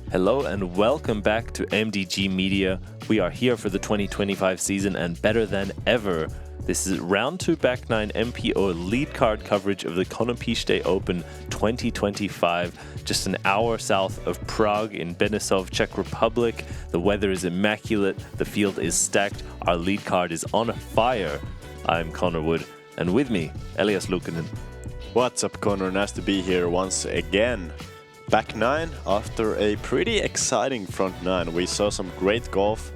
Hello and welcome back to MDG Media. We are here for the 2025 season and better than ever. This is round 2 back 9 MPO lead card coverage of the Konopiště Open 2025. Just an hour south of Prague in Benisov, Czech Republic. The weather is immaculate. The field is stacked. Our lead card is on fire. I'm Connor Wood and with me, Elias Luukkonen. What's up, Connor? Nice to be here once again. Back 9 after a pretty exciting front 9. We saw some great golf.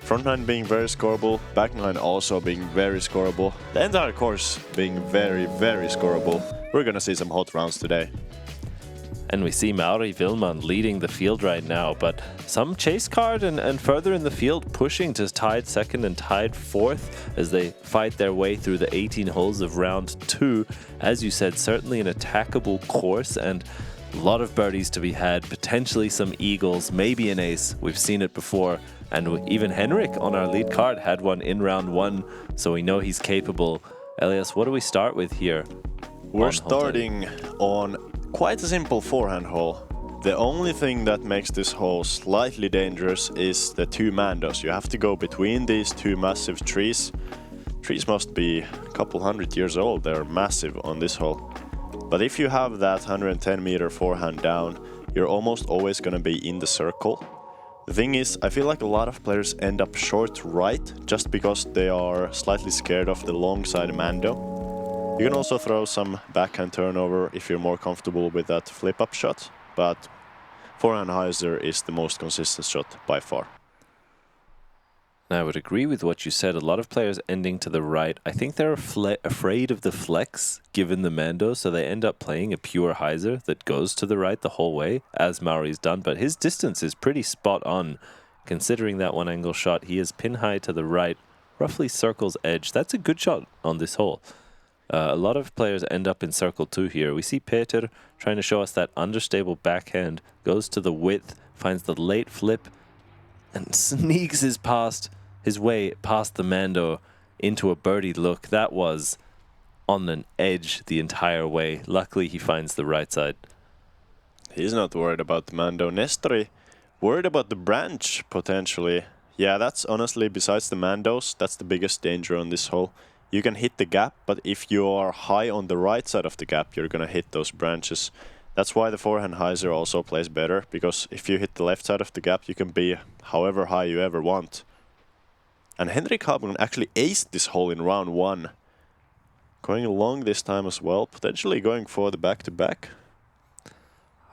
Front 9 being very scoreable, back 9 also being very scoreable. The entire course being very, very scoreable. We're gonna see some hot rounds today. And we see Mauri Villmann leading the field right now, but some chase card and further in the field pushing to tied second and tied fourth as they fight their way through the 18 holes of round 2. As you said, certainly an attackable course and a lot of birdies to be had, potentially some eagles, maybe an ace. We've seen it before. And even Henric on our lead card had one in round 1, so we know he's capable. Elias, what do we start with here? We're starting on quite a simple forehand hole. The only thing that makes this hole slightly dangerous is the two Mandos. You have to go between these two massive trees. Trees must be a couple hundred years old. They're massive on this hole. But if you have that 110 meter forehand down, you're almost always going to be in the circle. The thing is, I feel like a lot of players end up short right just because they are slightly scared of the long side Mando. You can also throw some backhand turnover if you're more comfortable with that flip-up shot, but forehand hyzer is the most consistent shot by far. I would agree with what you said. A lot of players ending to the right. I think they're afraid of the flex given the Mando, so they end up playing a pure hyzer that goes to the right the whole way, as Mauri's done. But his distance is pretty spot on. Considering that one angle shot, he is pin high to the right, roughly circle's edge. That's a good shot on this hole. A lot of players end up in circle 2 here. We see Peter trying to show us that understable backhand, goes to the width, finds the late flip, and sneaks his way past the Mando into a birdie look. That was on an edge the entire way. Luckily, he finds the right side. He's not worried about the Mando. Nestori worried about the branch, potentially. Yeah, that's honestly, besides the Mandos, that's the biggest danger on this hole. You can hit the gap, but if you are high on the right side of the gap, you're going to hit those branches. That's why the forehand hyzer also plays better, because if you hit the left side of the gap, you can be however high you ever want. And Henric Hagman actually aced this hole in round 1. Going long this time as well, potentially going for the back-to-back.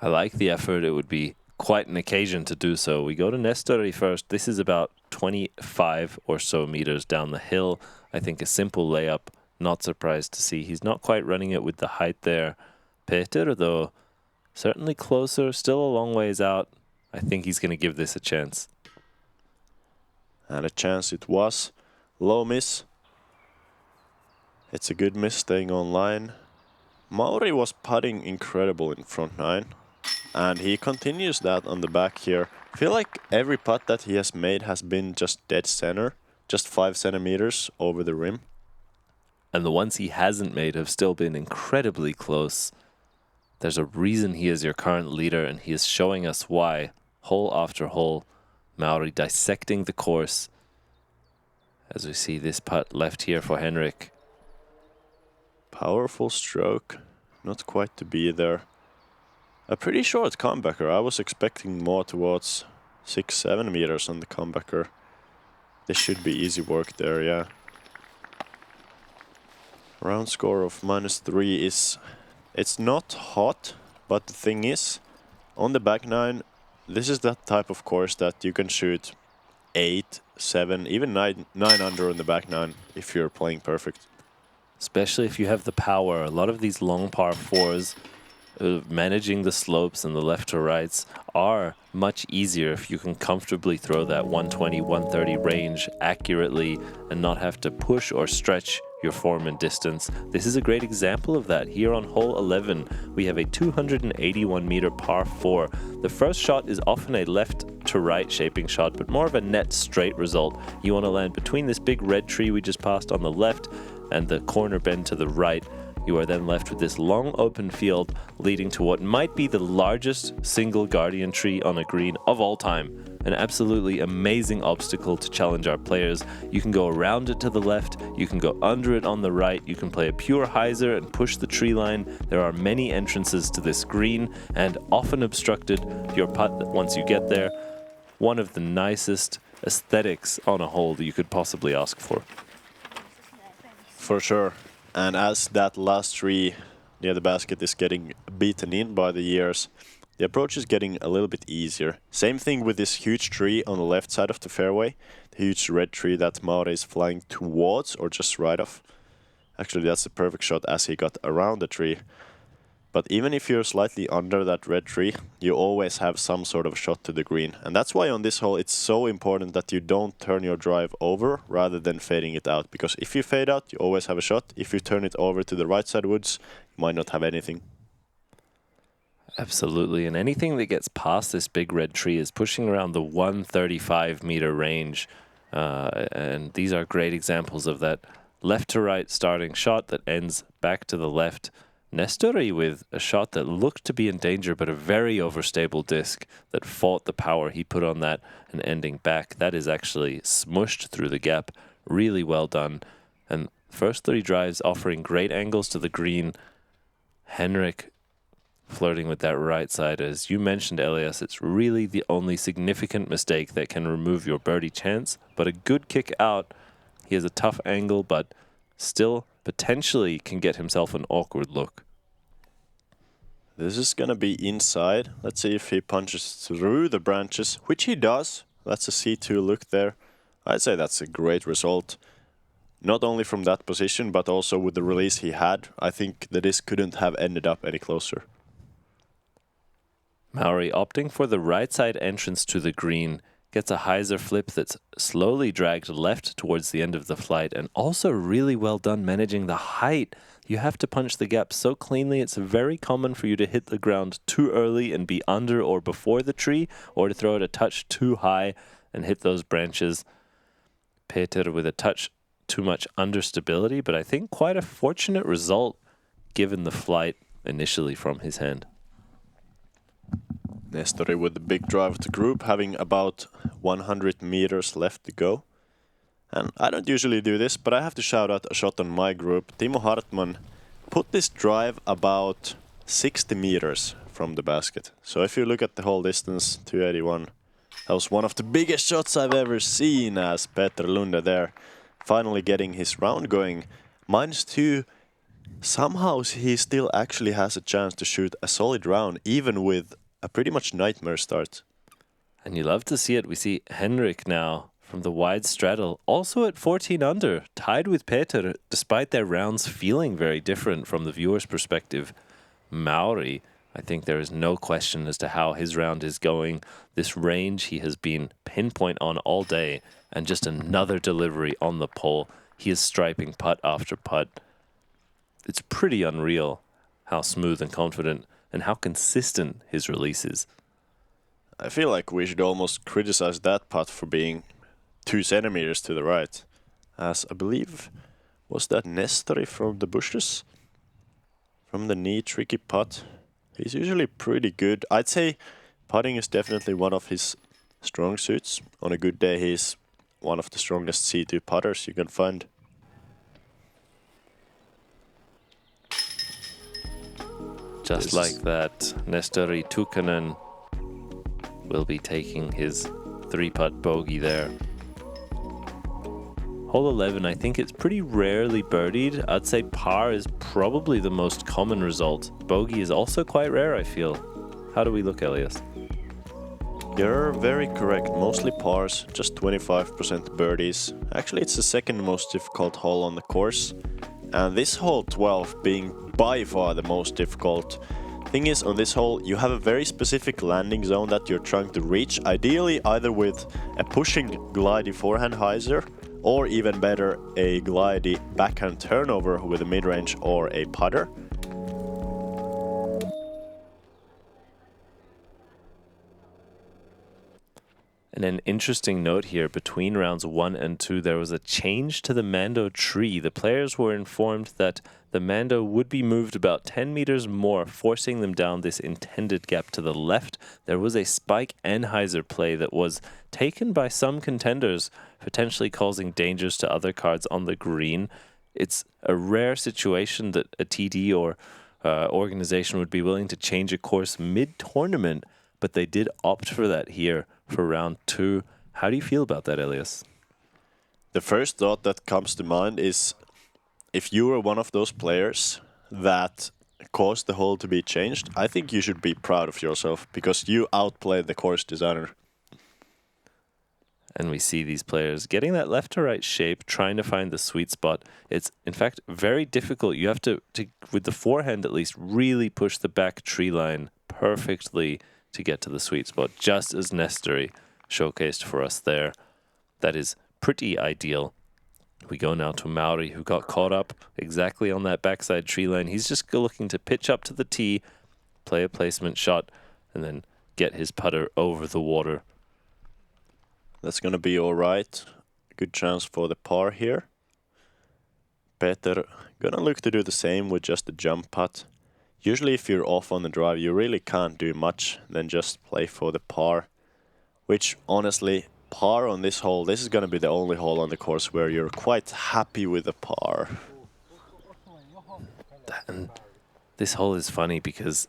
I like the effort. It would be quite an occasion to do so. We go to Nestori first. This is about 25 or so meters down the hill. I think a simple layup. Not surprised to see he's not quite running it with the height there. Peter, though, certainly closer, still a long ways out. I think he's going to give this a chance. And a chance it was. Low miss. It's a good miss staying on line. Mauri was putting incredible in front 9. And he continues that on the back here. I feel like every putt that he has made has been just dead center. Just 5 centimeters over the rim. And the ones he hasn't made have still been incredibly close. There's a reason he is your current leader, and he is showing us why, hole after hole. Mauri dissecting the course. As we see this putt left here for Henric. Powerful stroke. Not quite to be there. A pretty short comebacker. I was expecting more towards 6-7 meters on the comebacker. This should be easy work there, yeah. Round score of -3 is... It's not hot, but the thing is, on the back 9, this is that type of course that you can shoot 8, 7, even 9 under on the back 9 if you're playing perfect. Especially if you have the power. A lot of these long par 4s, managing the slopes and the left to rights are much easier if you can comfortably throw that 120, 130 range accurately and not have to push or stretch your form and distance. This is a great example of that. Here on hole 11, we have a 281 meter par 4. The first shot is often a left to right shaping shot, but more of a net straight result. You want to land between this big red tree we just passed on the left and the corner bend to the right. You are then left with this long open field leading to what might be the largest single guardian tree on a green of all time. An absolutely amazing obstacle to challenge our players. You can go around it to the left, you can go under it on the right, you can play a pure hyzer and push the tree line. There are many entrances to this green and often obstructed your putt once you get there. One of the nicest aesthetics on a hole that you could possibly ask for. For sure. And as that last tree near the basket is getting beaten in by the years, the approach is getting a little bit easier. Same thing with this huge tree on the left side of the fairway. The huge red tree that Mauri is flying towards or just right off. Actually, that's the perfect shot as he got around the tree. But even if you're slightly under that red tree, you always have some sort of shot to the green. And that's why on this hole it's so important that you don't turn your drive over rather than fading it out. Because if you fade out, you always have a shot. If you turn it over to the right side woods, you might not have anything. Absolutely, and anything that gets past this big red tree is pushing around the 135 meter range. And these are great examples of that left to right starting shot that ends back to the left. Nestori with a shot that looked to be in danger, but a very overstable disc that fought the power he put on that and ending back. That is actually smushed through the gap. Really well done. And first 3 drives offering great angles to the green. Henric flirting with that right side. As you mentioned, Elias, it's really the only significant mistake that can remove your birdie chance. But a good kick out. He has a tough angle, but still potentially can get himself an awkward look. This is going to be inside. Let's see if he punches through the branches, which he does. That's a C2 look there. I'd say that's a great result. Not only from that position, but also with the release he had. I think the disc couldn't have ended up any closer. Mauri opting for the right side entrance to the green. Gets a hyzer flip that's slowly dragged left towards the end of the flight, and also really well done managing the height. You have to punch the gap so cleanly. It's very common for you to hit the ground too early and be under or before the tree, or to throw it a touch too high and hit those branches. Peter with a touch too much understability, but I think quite a fortunate result given the flight initially from his hand. Nestori with the big drive of the group, having about 100 meters left to go. And I don't usually do this, but I have to shout out a shot on my group. Timo Hartman put this drive about 60 meters from the basket. So if you look at the whole distance, 281, that was one of the biggest shots I've ever seen, as Peter Lunde there finally getting his round going. -2. Somehow he still actually has a chance to shoot a solid round, even with a pretty much nightmare start. And you love to see it. We see Henric now from the wide straddle, also at 14 under, tied with Peter, despite their rounds feeling very different from the viewer's perspective. Mauri, I think there is no question as to how his round is going. This range he has been pinpoint on all day, and just another delivery on the pole. He is striping putt after putt. It's pretty unreal how smooth and confident and how consistent his release is. I feel like we should almost criticize that putt for being 2 centimeters to the right. As I believe, was that Nestori from the bushes? From the knee, tricky putt. He's usually pretty good. I'd say putting is definitely one of his strong suits. On a good day, he's one of the strongest C2 putters you can find. Just like that, Nestori Tuhkanen will be taking his 3-putt bogey there. Hole 11, I think it's pretty rarely birdied. I'd say par is probably the most common result. Bogey is also quite rare, I feel. How do we look, Elias? You're very correct. Mostly pars, just 25% birdies. Actually, it's the second most difficult hole on the course. And this hole 12 being by far the most difficult. Thing is, on this hole, you have a very specific landing zone that you're trying to reach. Ideally, either with a pushing glidey forehand hyzer, or even better, a glidey backhand turnover with a mid-range or a putter. And an interesting note here, between rounds 1 and 2, there was a change to the Mando tree. The players were informed that the Mando would be moved about 10 meters more, forcing them down this intended gap to the left. There was a spike Anheuser play that was taken by some contenders, potentially causing dangers to other cards on the green. It's a rare situation that a TD or organization would be willing to change a course mid-tournament, but they did opt for that here for round 2. How do you feel about that, Elias? The first thought that comes to mind is if you were one of those players that caused the hole to be changed, I think you should be proud of yourself because you outplayed the course designer. And we see these players getting that left to right shape, trying to find the sweet spot. It's, in fact, very difficult. You have to with the forehand at least, really push the back tree line perfectly to get to the sweet spot, just as Nestori showcased for us there. That is pretty ideal. We go now to Mauri, who got caught up exactly on that backside tree line. He's just looking to pitch up to the tee, play a placement shot, and then get his putter over the water. That's going to be all right. Good chance for the par here. Peter going to look to do the same with just a jump putt. Usually if you're off on the drive, you really can't do much than just play for the par. Which, honestly, par on this hole, this is going to be the only hole on the course where you're quite happy with the par. And this hole is funny because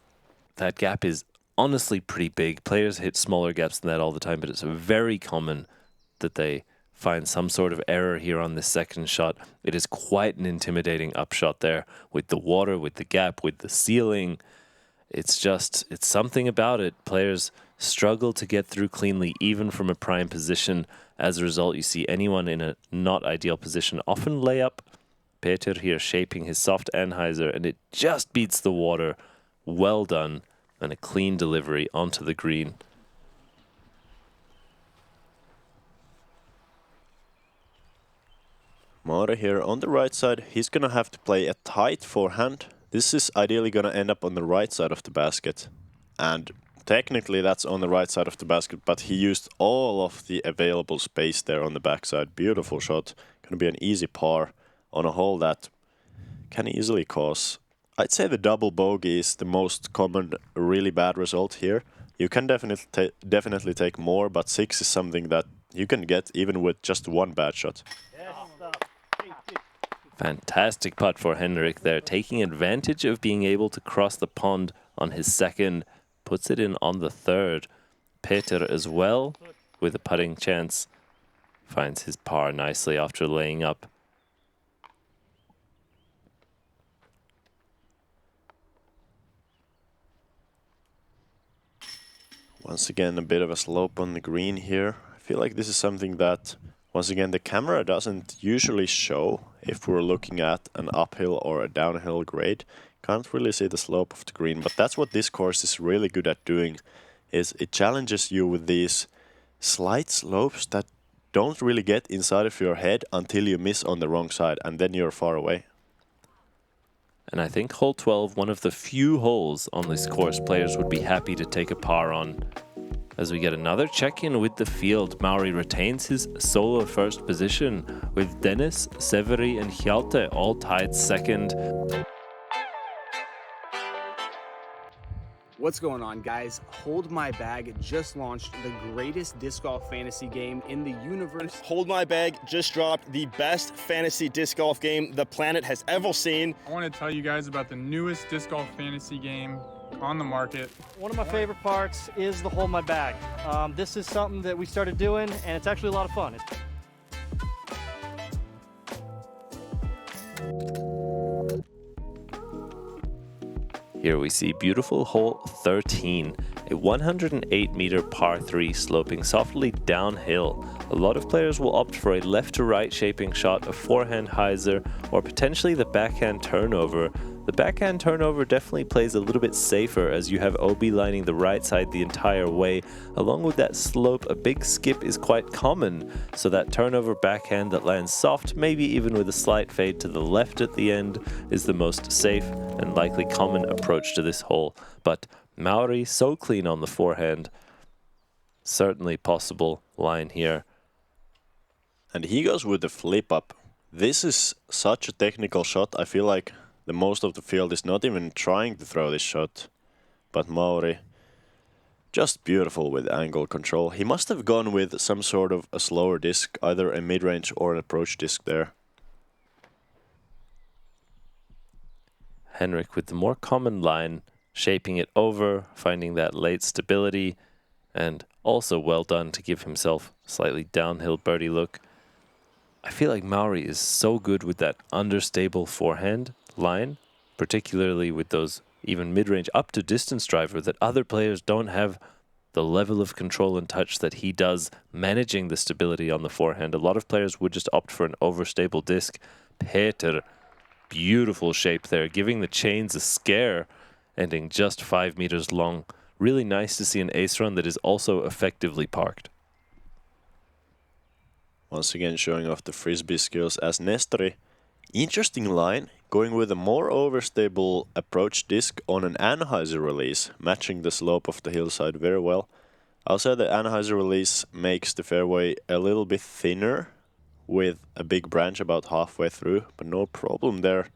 that gap is honestly pretty big. Players hit smaller gaps than that all the time, but it's very common that they find some sort of error here on this second shot. It is quite an intimidating upshot there with the water, with the gap, with the ceiling. It's something about it. Players struggle to get through cleanly, even from a prime position. As a result, you see anyone in a not ideal position often lay up. Peter here shaping his soft Anheuser, and it just beats the water. Well done, and a clean delivery onto the green. Mauri here on the right side, he's going to have to play a tight forehand. This is ideally going to end up on the right side of the basket. And technically that's on the right side of the basket, but he used all of the available space there on the backside. Beautiful shot. Going to be an easy par on a hole that can easily cause... I'd say the double bogey is the most common really bad result here. You can definitely take more, but 6 is something that you can get even with just one bad shot. Fantastic putt for Henric there, taking advantage of being able to cross the pond on his second, puts it in on the third. Peter as well, with a putting chance, finds his par nicely after laying up. Once again, a bit of a slope on the green here. I feel like this is something that, once again, the camera doesn't usually show if we're looking at an uphill or a downhill grade. Can't really see the slope of the green, but that's what this course is really good at doing, is it challenges you with these slight slopes that don't really get inside of your head until you miss on the wrong side, and then you're far away. And I think hole 12, one of the few holes on this course players would be happy to take a par on. As we get another check-in with the field, Mauri retains his solo first position with Dennis, Severi and Hjalte all tied second. What's going on, guys? Hold My Bag just launched the greatest disc golf fantasy game in the universe. Hold My Bag just dropped the best fantasy disc golf game the planet has ever seen. I want to tell you guys about the newest disc golf fantasy game on the market. One of my favorite parts is the Hold My Bag. This is something that we started doing, and it's actually a lot of fun. Here we see beautiful hole 13, a 108-meter par 3 sloping softly downhill. A lot of players will opt for a left-to-right shaping shot, a forehand hyzer, or potentially the backhand turnover. The backhand turnover definitely plays a little bit safer as you have OB lining the right side the entire way. Along with that slope, a big skip is quite common, so that turnover backhand that lands soft, maybe even with a slight fade to the left at the end, is the most safe and likely common approach to this hole. But Mauri so clean on the forehand, certainly possible line here. And he goes with the flip up. This is such a technical shot. I feel like the most of the field is not even trying to throw this shot. But Mauri, just beautiful with angle control. He must have gone with some sort of a slower disc, either a mid-range or an approach disc there. Henric with the more common line, shaping it over, finding that late stability, and also well done to give himself a slightly downhill birdie look. I feel like Mauri is so good with that understable forehand line, particularly with those even mid-range up to distance driver, that other players don't have the level of control and touch that he does managing the stability on the forehand. A lot of players would just opt for an overstable disc. Peter, beautiful shape there, giving the chains a scare, ending just 5 meters long. Really nice to see an ace run that is also effectively parked. Once again showing off the frisbee skills as Nestori. Interesting line, going with a more overstable approach disc on an Anheuser release, matching the slope of the hillside very well. I'll say the Anheuser release makes the fairway a little bit thinner with a big branch about halfway through, but no problem there.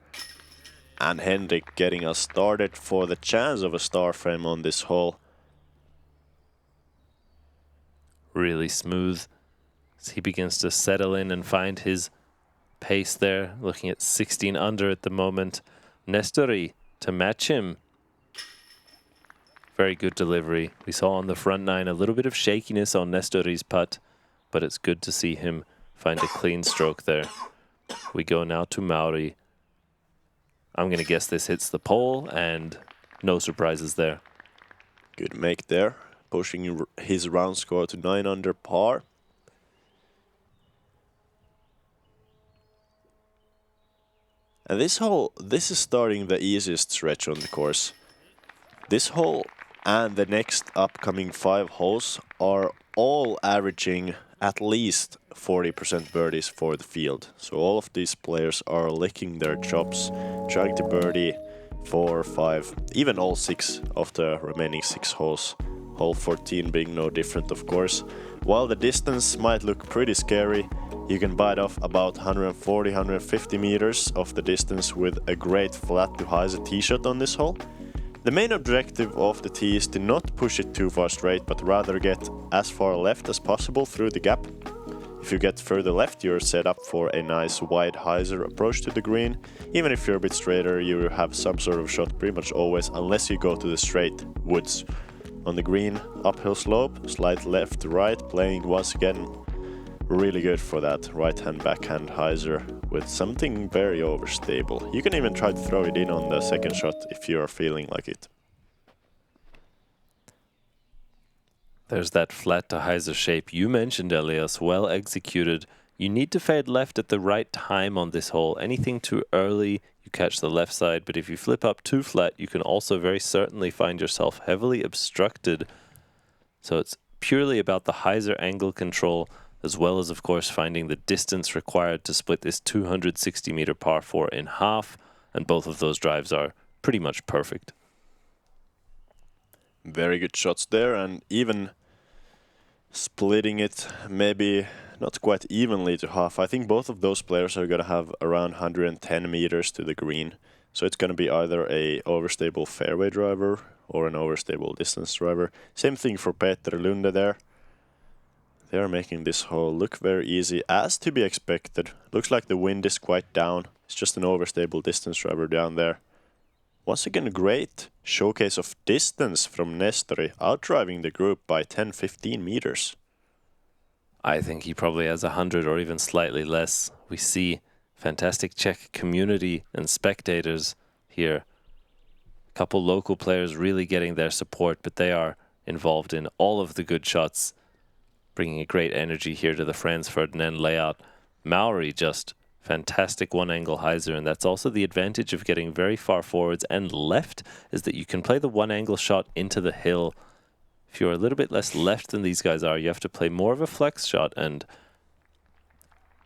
And Henric getting us started for the chance of a star frame on this hole. Really smooth as he begins to settle in and find his pace there, looking at 16 under at the moment. Nestori to match him. Very good delivery. We saw on the front nine a little bit of shakiness on Nestori's putt, but it's good to see him find a clean stroke there. We go now to Mauri. I'm going to guess this hits the pole, and no surprises there. Good make there, pushing his round score to 9 under par. And this hole, this is starting the easiest stretch on the course. This hole and the next upcoming 5 holes are all averaging at least 40% birdies for the field. So all of these players are licking their chops, trying to birdie 4, 5, even all 6 of the remaining 6 holes. Hole 14 being no different, of course. While the distance might look pretty scary, you can bite off about 140-150 meters of the distance with a great flat to hyzer tee shot on this hole. The main objective of the tee is to not push it too far straight, but rather get as far left as possible through the gap. If you get further left, you're set up for a nice wide hyzer approach to the green. Even if you're a bit straighter, you have some sort of shot pretty much always, unless you go to the straight woods. On the green, uphill slope, slight left to right, playing once again really good for that right-hand backhand hyzer with something very overstable. You can even try to throw it in on the second shot if you are feeling like it. There's that flat to hyzer shape you mentioned, Elias, well executed. You need to fade left at the right time on this hole. Anything too early, you catch the left side, but if you flip up too flat, you can also very certainly find yourself heavily obstructed. So it's purely about the hyzer angle control, as well as, of course, finding the distance required to split this 260-meter par 4 in half, and both of those drives are pretty much perfect. Very good shots there, and even splitting it maybe not quite evenly to half. I think both of those players are going to have around 110 meters to the green, so it's going to be either a overstable fairway driver or an overstable distance driver. Same thing for Peter Lunde there. They are making this hole look very easy, as to be expected. Looks like the wind is quite down. It's just an overstable distance driver down there. Once again, a great showcase of distance from Nestori, outdriving the group by 10-15 meters. I think he probably has 100 or even slightly less. We see fantastic Czech community and spectators here. A couple local players really getting their support, but they are involved in all of the good shots, bringing a great energy here to the Franz Ferdinand layout. Mauri just fantastic one-angle hyzer, and that's also the advantage of getting very far forwards and left, is that you can play the one-angle shot into the hill. If you're a little bit less left than these guys are, you have to play more of a flex shot, and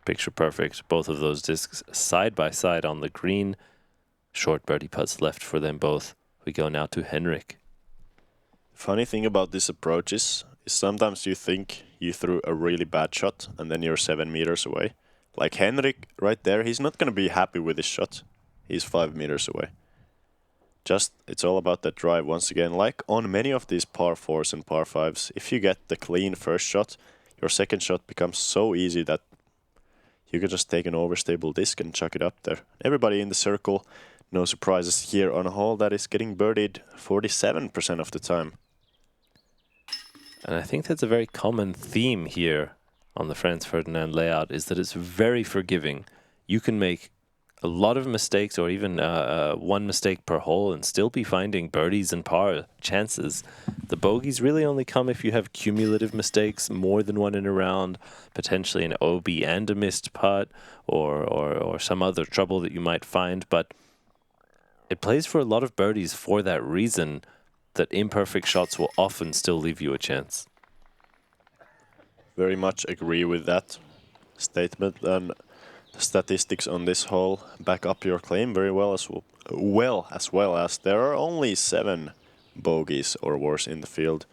picture perfect. Both of those discs side by side on the green. Short birdie putts left for them both. We go now to Henric. Funny thing about these approaches is sometimes you think you threw a really bad shot and then you're 7 meters away. Like Henric right there, he's not going to be happy with his shot. He's 5 meters away. Just, it's all about that drive. Once again, like on many of these par 4s and par 5s, if you get the clean first shot, your second shot becomes so easy that you can just take an overstable disc and chuck it up there. Everybody in the circle, no surprises here on a hole that is getting birdied 47% of the time. And I think that's a very common theme here on the Franz Ferdinand layout, is that it's very forgiving. You can make a lot of mistakes, or even one mistake per hole, and still be finding birdies and par chances. The bogeys really only come if you have cumulative mistakes, more than one in a round, potentially an OB and a missed putt, or some other trouble that you might find. But it plays for a lot of birdies for that reason, that imperfect shots will often still leave you a chance. Very much agree with that statement, and the statistics on this hole back up your claim very well, as well as there are only 7 bogeys or worse in the field.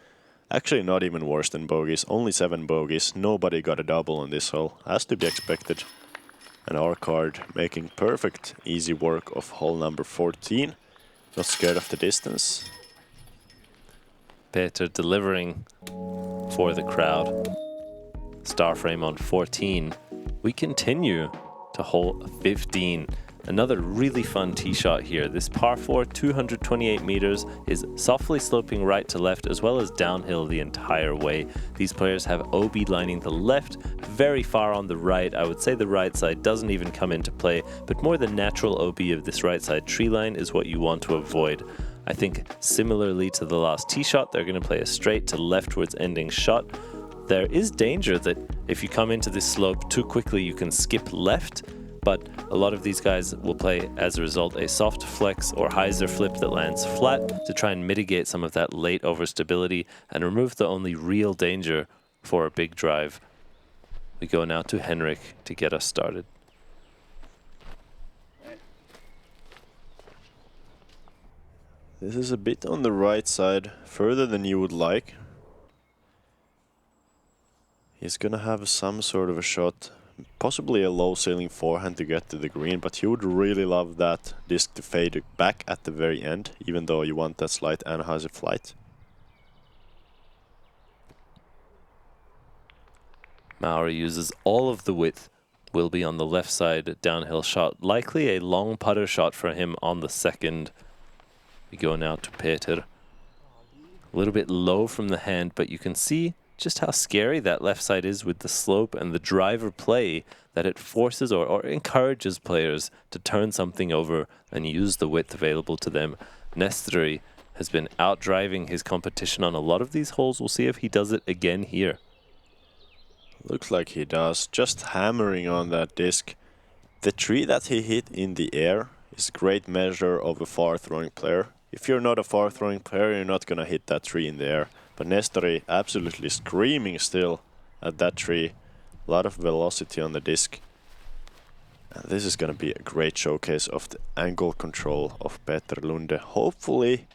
Actually, not even worse than bogeys, only 7 bogeys. Nobody got a double on this hole, as to be expected. And our card making perfect, easy work of hole number 14. Not scared of the distance. Peter delivering for the crowd. Star frame on 14. We continue to hole 15. Another really fun tee shot here. This par 4, 228 meters, is softly sloping right to left as well as downhill the entire way. These players have OB lining the left, very far on the right. I would say the right side doesn't even come into play, but more the natural OB of this right side tree line is what you want to avoid. I think similarly to the last tee shot, they're going to play a straight to leftwards ending shot. There is danger that if you come into this slope too quickly, you can skip left, but a lot of these guys will play, as a result, a soft flex or hyzer flip that lands flat to try and mitigate some of that late overstability and remove the only real danger for a big drive. We go now to Henric to get us started. This is a bit on the right side, further than you would like. He's gonna have some sort of a shot, possibly a low sailing forehand to get to the green, but he would really love that disc to fade back at the very end, even though you want that slight anhyzer flight. Mauri uses all of the width, will be on the left side downhill shot, likely a long putter shot for him on the second. We go now to Peter. A little bit low from the hand, but you can see just how scary that left side is with the slope and the driver play, that it forces or encourages players to turn something over and use the width available to them. Nestori has been out driving his competition on a lot of these holes. We'll see if he does it again here. Looks like he does, just hammering on that disc. The tree that he hit in the air is a great measure of a far throwing player. If you're not a far throwing player, you're not gonna hit that tree in the air. But Nestori absolutely screaming still at that tree. A lot of velocity on the disc. And this is gonna be a great showcase of the angle control of Peter Lunde. Hopefully,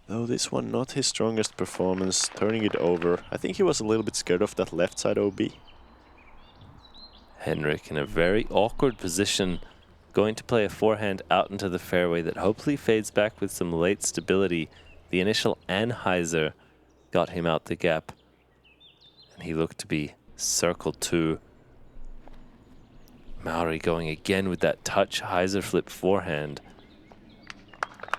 though this one not his strongest performance, turning it over. I think he was a little bit scared of that left side OB. Henric in a very awkward position, going to play a forehand out into the fairway that hopefully fades back with some late stability. The initial anhyzer got him out the gap, and he looked to be circled too. Mauri going again with that touch hyzer flip forehand,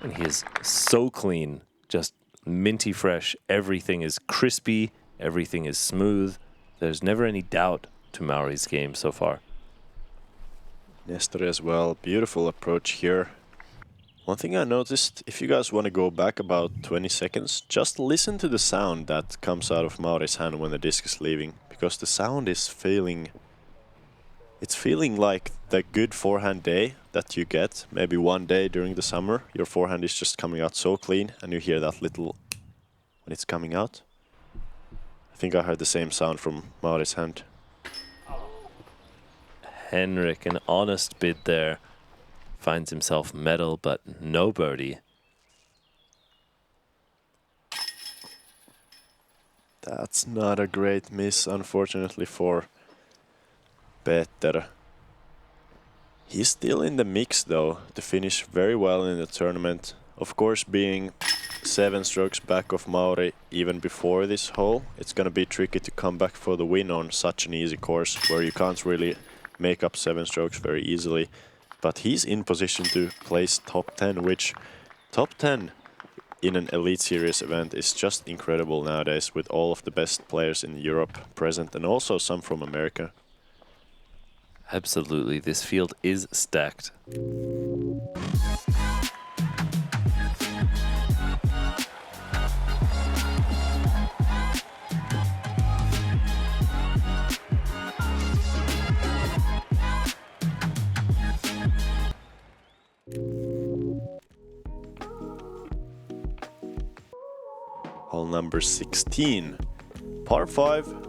and he is so clean, just minty fresh. Everything is crispy, everything is smooth. There's never any doubt to Mauri's game so far. Nestori as well, beautiful approach here. One thing I noticed, if you guys want to go back about 20 seconds, just listen to the sound that comes out of Mauri's hand when the disc is leaving, because the sound is feeling... It's feeling like the good forehand day that you get, maybe one day during the summer. Your forehand is just coming out so clean, and you hear that little... when it's coming out. I think I heard the same sound from Mauri's hand. Henric, an honest bid there. Finds himself medal, but no birdie. That's not a great miss, unfortunately, for Peter. He's still in the mix, though, to finish very well in the tournament. Of course, being 7 strokes back of Mauri even before this hole, it's gonna be tricky to come back for the win on such an easy course where you can't really make up 7 strokes very easily. But he's in position to place top 10, which top 10 in an Elite Series event is just incredible nowadays, with all of the best players in Europe present and also some from America. Absolutely, this field is stacked. Hole number 16, par 5.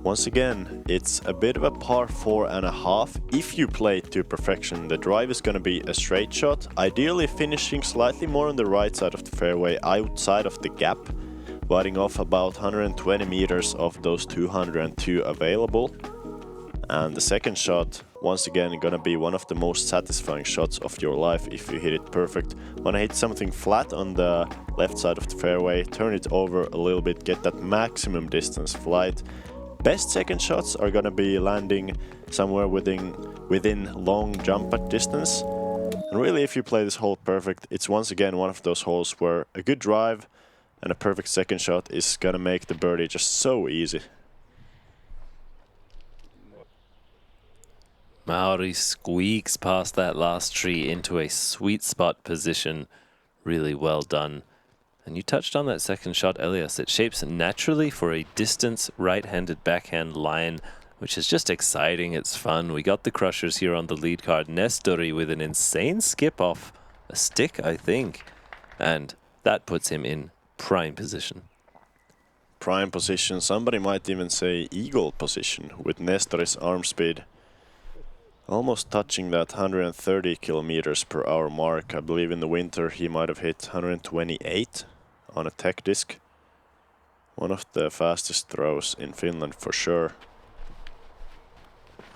Once again, it's a bit of a par 4.5. If you play it to perfection, the drive is going to be a straight shot, ideally finishing slightly more on the right side of the fairway, outside of the gap, biting off about 120 meters of those 202 available. And the second shot, once again, gonna be one of the most satisfying shots of your life if you hit it perfect. Wanna hit something flat on the left side of the fairway, turn it over a little bit, get that maximum distance flight. Best second shots are gonna be landing somewhere within long jump putt distance. And really, if you play this hole perfect, it's once again one of those holes where a good drive and a perfect second shot is gonna make the birdie just so easy. Mauri squeaks past that last tree into a sweet spot position. Really well done. And you touched on that second shot, Elias. It shapes naturally for a distance right-handed backhand line, which is just exciting. It's fun. We got the crushers here on the lead card. Nestori with an insane skip off a stick, I think. And that puts him in prime position. Prime position, somebody might even say eagle position, with Nestori's arm speed almost touching that 130 kilometers per hour mark. I believe in the winter he might have hit 128 on a tech disc. One of the fastest throws in Finland for sure.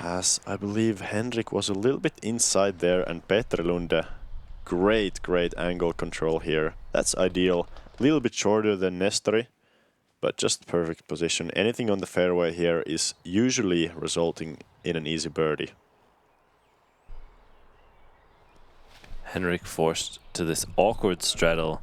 As I believe Henric was a little bit inside there, and Peter Lunde, great angle control here. That's ideal. A little bit shorter than Nestori, but just perfect position. Anything on the fairway here is usually resulting in an easy birdie. Henric forced to this awkward straddle.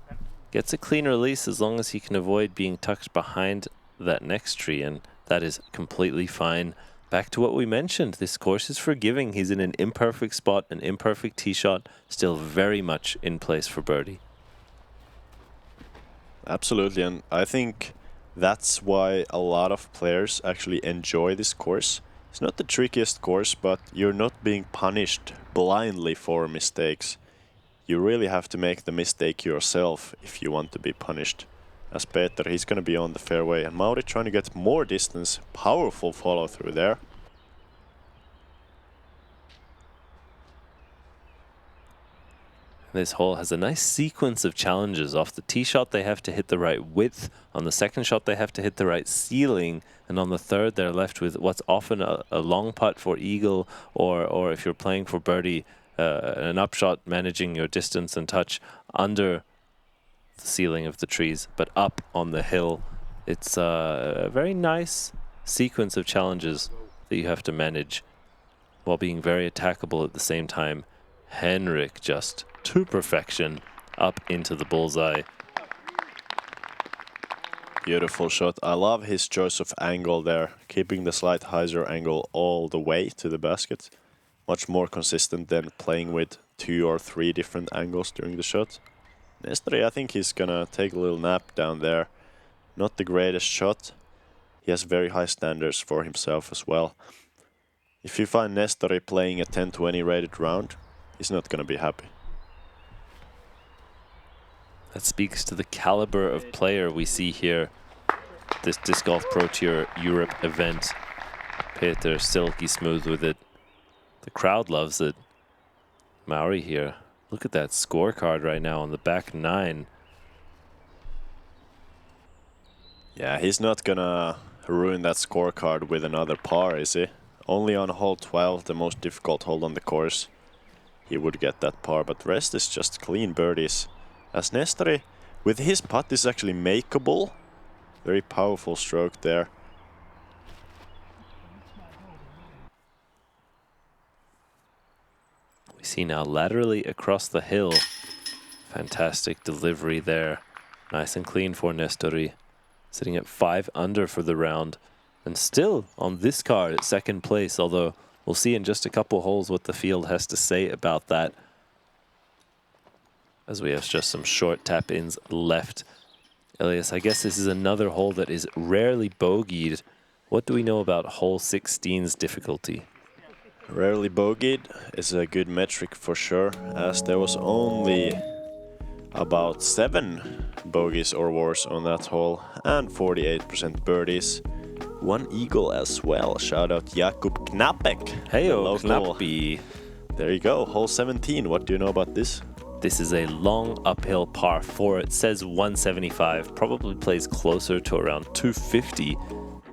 Gets a clean release as long as he can avoid being tucked behind that next tree, and that is completely fine. Back to what we mentioned, this course is forgiving. He's in an imperfect spot, an imperfect tee shot, still very much in place for birdie. Absolutely, and I think that's why a lot of players actually enjoy this course. It's not the trickiest course, but you're not being punished blindly for mistakes. You really have to make the mistake yourself if you want to be punished. As Peter, he's going to be on the fairway, and Mauri trying to get more distance. Powerful follow through there. This hole has a nice sequence of challenges. Off the tee shot, they have to hit the right width. On the second shot, they have to hit the right ceiling. And on the third, they're left with what's often a long putt for eagle, or if you're playing for birdie, an upshot, managing your distance and touch under the ceiling of the trees, but up on the hill. It's a very nice sequence of challenges that you have to manage while being very attackable at the same time. Henric just to perfection up into the bullseye. Beautiful shot. I love his choice of angle there, keeping the slight hyzer angle all the way to the basket. Much more consistent than playing with 2 or 3 different angles during the shot. Nestori, I think he's gonna take a little nap down there. Not the greatest shot. He has very high standards for himself as well. If you find Nestori playing a 10-20 rated round, he's not gonna be happy. That speaks to the caliber of player we see here. This Disc Golf Pro Tour Europe event. Peter silky smooth with it. The crowd loves it. Mauri here. Look at that scorecard right now on the back 9. Yeah, he's not gonna ruin that scorecard with another par, is he? Only on hole 12, the most difficult hole on the course, he would get that par, but the rest is just clean birdies. As Nestori, with his putt, is actually makeable. Very powerful stroke there. We see now laterally across the hill. Fantastic delivery there. Nice and clean for Nestori. Sitting at 5 under for the round. And still on this card at second place, although we'll see in just a couple holes what the field has to say about that. As we have just some short tap-ins left. Elias, I guess this is another hole that is rarely bogeyed. What do we know about hole 16's difficulty? Rarely bogeyed is a good metric for sure, as there was only about 7 bogeys or worse on that hole and 48% birdies. 1 eagle as well. Shout out Jakub Knapek. Heyo, Knappy. There you go, hole 17. What do you know about this? This is a long uphill par 4. It says 175, probably plays closer to around 250.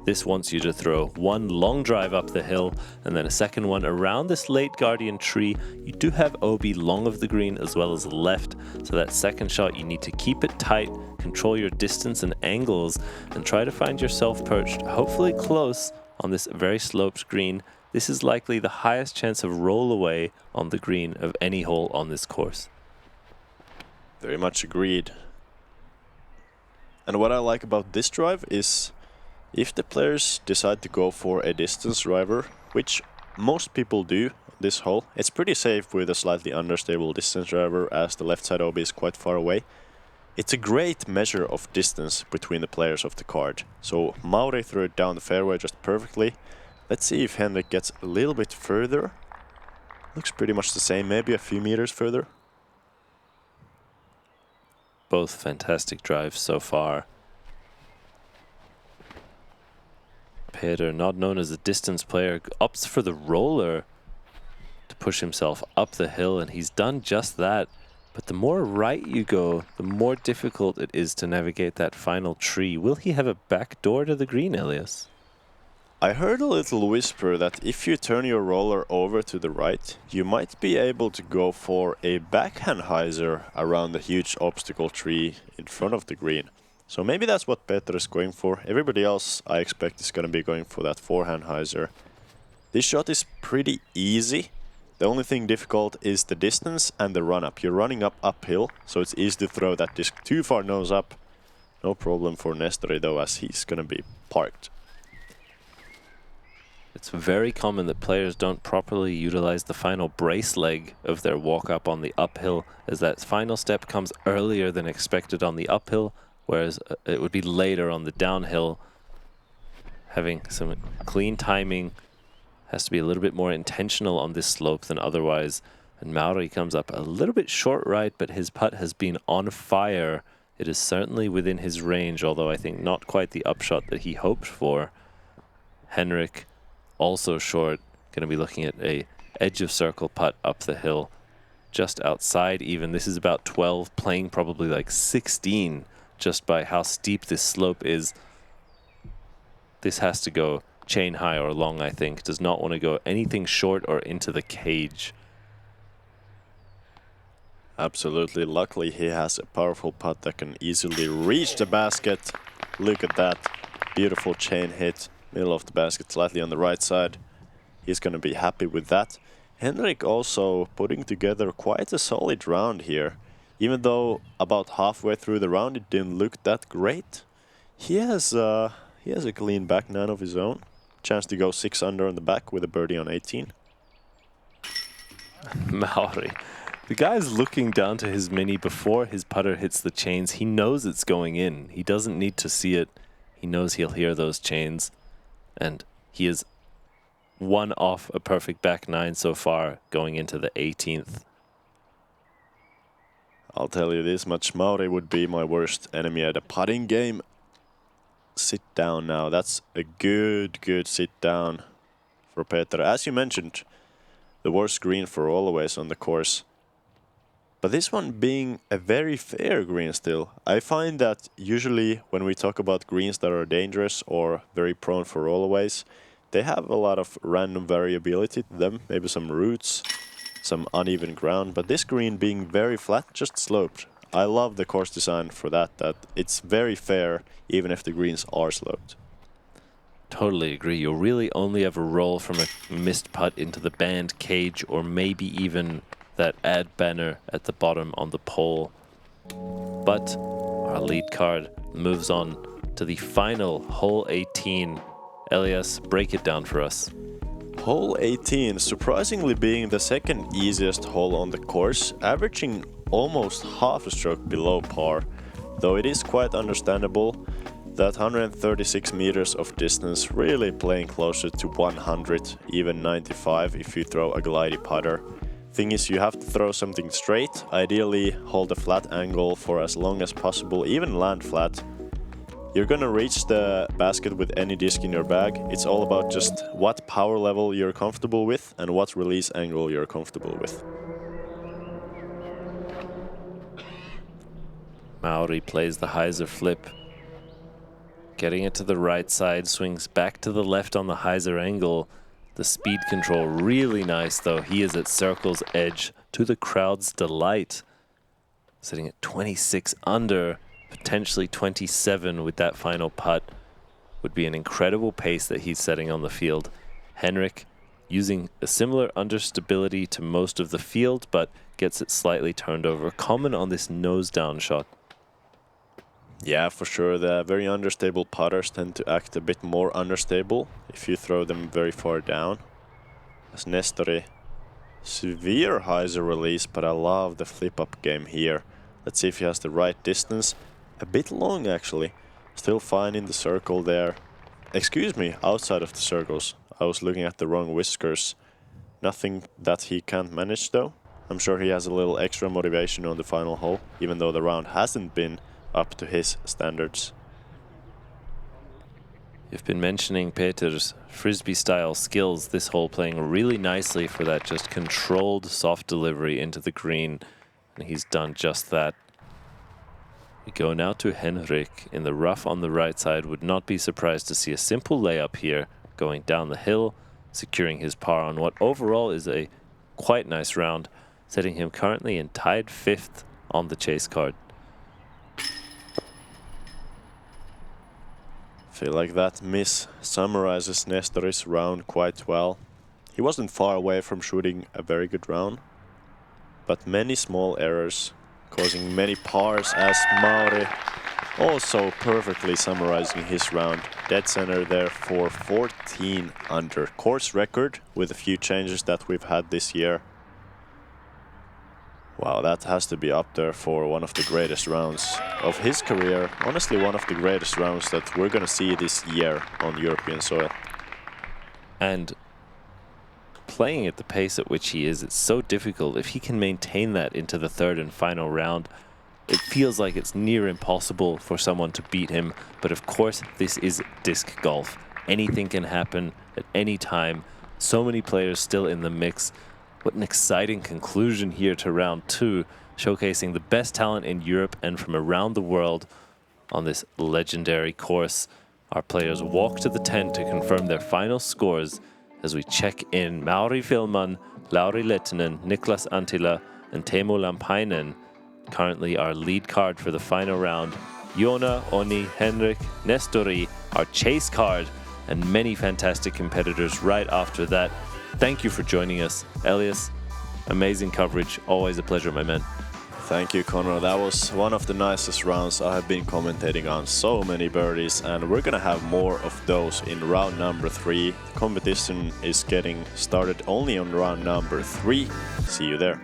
This wants you to throw 1 long drive up the hill and then a second one around this late guardian tree. You do have OB long of the green as well as left, so that second shot you need to keep it tight, control your distance and angles, and try to find yourself perched, hopefully close, on this very sloped green. This is likely the highest chance of roll away on the green of any hole on this course. Very much agreed. And what I like about this drive is if the players decide to go for a distance driver, which most people do on this hole, it's pretty safe with a slightly understable distance driver as the left side OB is quite far away. It's a great measure of distance between the players of the card. So Mauri threw it down the fairway just perfectly. Let's see if Henric gets a little bit further. Looks pretty much the same, maybe a few meters further. Both fantastic drives so far. Peter, not known as a distance player, opts for the roller to push himself up the hill, and he's done just that. But the more right you go, the more difficult it is to navigate that final tree. Will he have a back door to the green, Elias? I heard a little whisper that if you turn your roller over to the right, you might be able to go for a backhand hyzer around the huge obstacle tree in front of the green. So maybe that's what Peter is going for. Everybody else, I expect, is going to be going for that forehand hyzer. This shot is pretty easy. The only thing difficult is the distance and the run-up. You're running up uphill, so it's easy to throw that disc too far nose up. No problem for Nestori, though, as he's going to be parked. It's very common that players don't properly utilize the final brace leg of their walk-up on the uphill, as that final step comes earlier than expected on the uphill, whereas it would be later on the downhill. Having some clean timing, has to be a little bit more intentional on this slope than otherwise. And Mauri comes up a little bit short right, but his putt has been on fire. It is certainly within his range, although I think not quite the upshot that he hoped for. Henric, also short, going to be looking at a edge of circle putt up the hill. Just outside even. This is about 12, playing probably like 16. Just by how steep this slope is. This has to go chain high or long, I think. Does not want to go anything short or into the cage. Absolutely. Luckily, he has a powerful putt that can easily reach the basket. Look at that. Beautiful chain hit. Middle of the basket, slightly on the right side. He's going to be happy with that. Henric also putting together quite a solid round here. Even though about halfway through the round it didn't look that great, he has a clean back nine of his own. Chance to go 6 under on the back with a birdie on 18. Mauri. The guy's looking down to his mini before his putter hits the chains. He knows it's going in. He doesn't need to see it. He knows he'll hear those chains. And he is 1 off a perfect back nine so far going into the 18th. I'll tell you this much, Mauri would be my worst enemy at a putting game. Sit down now. That's a good sit down for Peter. As you mentioned, the worst green for always on the course. But this one being a very fair green still. I find that usually when we talk about greens that are dangerous or very prone for rollaways, they have a lot of random variability to them, maybe some roots, some uneven ground, but this green being very flat, just sloped. I love the course design for that it's very fair even if the greens are sloped. Totally agree. You'll really only ever roll from a missed putt into the band cage or maybe even that ad banner at the bottom on the pole. But our lead card moves on to the final hole 18. Elias, break it down for us. Hole 18 surprisingly being the second easiest hole on the course, averaging almost half a stroke below par, though it is quite understandable that 136 meters of distance really playing closer to 100, even 95 if you throw a glidey putter. Thing is, you have to throw something straight, ideally hold a flat angle for as long as possible, even land flat. You're gonna reach the basket with any disc in your bag. It's all about just what power level you're comfortable with and what release angle you're comfortable with. Mauri plays the hyzer flip. Getting it to the right side, swings back to the left on the hyzer angle. The speed control really nice though. He is at circle's edge to the crowd's delight. Sitting at 26 under, potentially 27 with that final putt. Would be an incredible pace that he's setting on the field. Henric using a similar understability to most of the field, but gets it slightly turned over. Common on this nose down shot. Yeah, for sure. The very unstable putters tend to act a bit more unstable if you throw them very far down. As Nestori, severe hyzer release, but I love the flip-up game here. Let's see if he has the right distance. A bit long, actually. Still fine in the circle there. Excuse me, outside of the circles. I was looking at the wrong whiskers. Nothing that he can't manage, though. I'm sure he has a little extra motivation on the final hole, even though the round hasn't been up to his standards. You've been mentioning Peter's frisbee-style skills this hole, playing really nicely for that just controlled soft delivery into the green, and he's done just that. We go now to Henric in the rough on the right side. Would not be surprised to see a simple layup here, going down the hill, securing his par on what overall is a quite nice round, setting him currently in tied 5th on the chase card. Feel like that miss summarizes Nestori's round quite well. He wasn't far away from shooting a very good round, but many small errors causing many pars, as Mauri also perfectly summarizing his round. Dead center there for 14 under. Course record with a few changes that we've had this year. Wow, that has to be up there for one of the greatest rounds of his career. Honestly, one of the greatest rounds that we're gonna see this year on European soil. And playing at the pace at which he is, it's so difficult. If he can maintain that into the third and final round, it feels like it's near impossible for someone to beat him. But of course, this is disc golf. Anything can happen at any time. So many players still in the mix. What an exciting conclusion here to round 2, showcasing the best talent in Europe and from around the world on this legendary course. Our players walk to the tent to confirm their final scores as we check in Mauri Villmann, Lauri Lehtinen, Niklas Antila, and Teemu Lampainen. Currently our lead card for the final round. Joona, Oni, Henric, Nestori, our chase card, and many fantastic competitors right after that. Thank you for joining us. Elias, amazing coverage. Always a pleasure, my man. Thank you, Connor. That was one of the nicest rounds I have been commentating on. So many birdies, and we're gonna have more of those in round number 3. The competition is getting started only on round number 3. See you there.